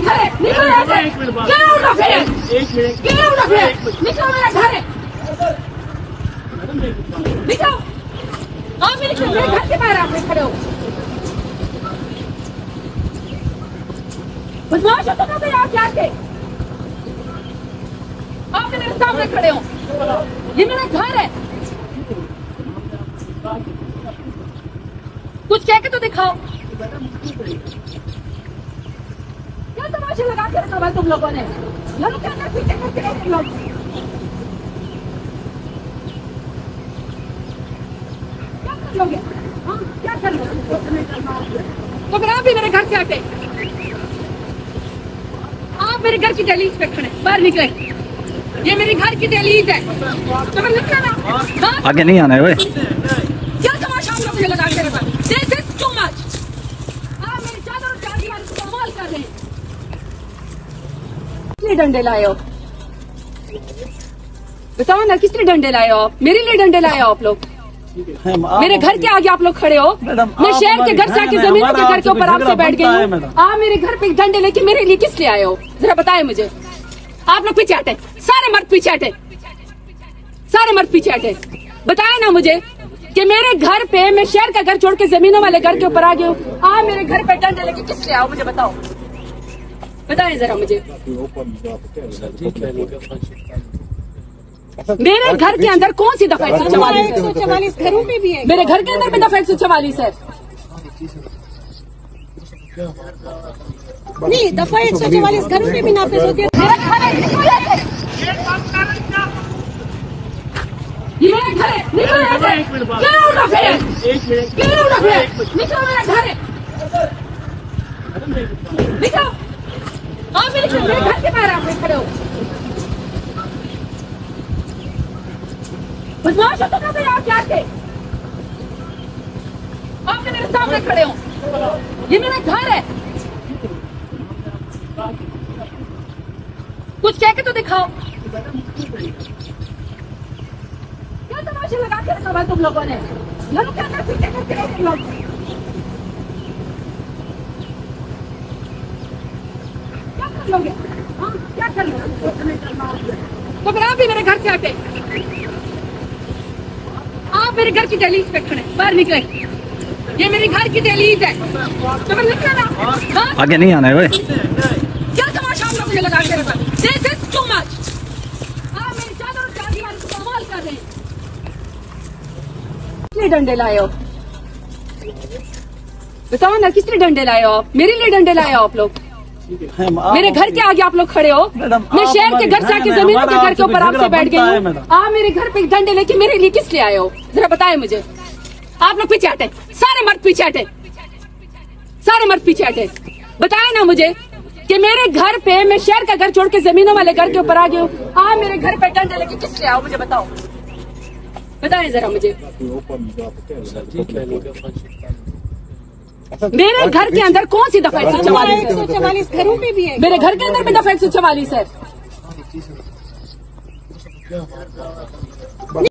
घर है, निकलो यहाँ से। Get out of here! Get out of here! निकलो, मेरा घर है। निकलो। आप मेरे घर के बाहर आप खड़े हो। बदमाश हो तो कभी आप जाके। आप मेरे सामने खड़े हो। ये मेरा घर है। कुछ कह के तो दिखाओ। क्या तमाशा लगा के रखा है तुम लोगों ने? लोगों के अंदर पीछे करते हो तुम लोग। क्या कर लोगे? हाँ, क्या कर लोगे? तो फिर आप भी मेरे घर से आते। आप मेरे घर की दहलीज पे खड़े, बाहर निकले। ये मेरे घर की दहलीज है। तो फिर निकले ना। आगे नहीं आना है भाई। क्या तमाशा आप लोग मुझे लगा के रखा? This is too much. आप मेरी चादर और चार दीवार को कमाल कर रहे हैं। किसने डंडे लाए हो? बताओ ना, किसने डंडे लाए हो? मेरे लिए डंडे लाए हो आप लोग? मेरे घर के आगे आप लोग खड़े हो। मैं शहर के घर से आके जमीनों के घर के ऊपर आपसे बैठ गई हूँ। आप मेरे घर पे डंडे लेके मेरे लिए किस लिए आए हो? जरा बताएं मुझे। आप लोग पीछे हटे, सारे मर्द पीछे हटे, सारे मर्द पीछे हटे। बताएं ना मुझे कि मेरे घर पे, मैं शहर का घर छोड़ के जमीनों वाले घर के ऊपर आ गई हूँ। आप मेरे घर पे डंडे लेके किस लिए आओ? मुझे बताओ, बताएं जरा मुझे। मेरे घर के अंदर कौन सी दफा 144 घरों में भी है? मेरे घर के अंदर भी दफा 144 है। नहीं, दफा 144 घरों में भी नाफिज होती है। ये मेरा घर है, निकलो यहाँ से। Get out of here! Get out of here! निकलो, मेरा घर है। निकलो। आप मेरे घर के बाहर आप खड़े हो। बदमाश हो तो कभी आप जाके। आप मेरे सामने खड़े हो। ये मेरा घर है। कुछ कह के तो दिखाओ। क्या तमाशा लगा के रखा है तुम लोगों ने? लोगों के अंदर पीछे करते हो तुम लोग। क्या कर लोगे? हाँ, क्या कर लोगे? तो फिर आप भी मेरे घर से आते। आप मेरे घर की दहलीज पे खड़े, बाहर निकले। ये मेरे घर की दहलीज है। तो फिर निकले ना। हाँ? आगे नहीं आना है भाई। क्या तमाशा आप लोग मुझे लगा के रखा? This is too much. आप मेरी चादर और चार दीवार को कमाल कर रहे हैं। किसने डंडे लाए हो? बताओ ना, किसने डंडे लाए हो? मेरे लिए डंडे लाए हो आप लोग? मेरे घर के आगे आप लोग खड़े हो। मैं शहर के घर से आके जमीनों के घर के ऊपर आपसे बैठ गई हूँ। आप मेरे घर पे डंडे लेके मेरे लिए किस लिए आए हो? जरा बताएं मुझे। आप लोग पीछे हटे, सारे मर्द पीछे हटे, सारे मर्द पीछे हटे। बताएं ना मुझे कि मेरे घर पे, मैं शहर का घर छोड़ के जमीनों वाले घर के ऊपर आ गई हूँ। आप मेरे घर पे डंडे लेके किस लिए आओ? मुझे बताओ, बताएं जरा मुझे। मेरे घर के अंदर कौन सी दफा 144 घरों में भी है? मेरे घर के अंदर भी दफा 144 है।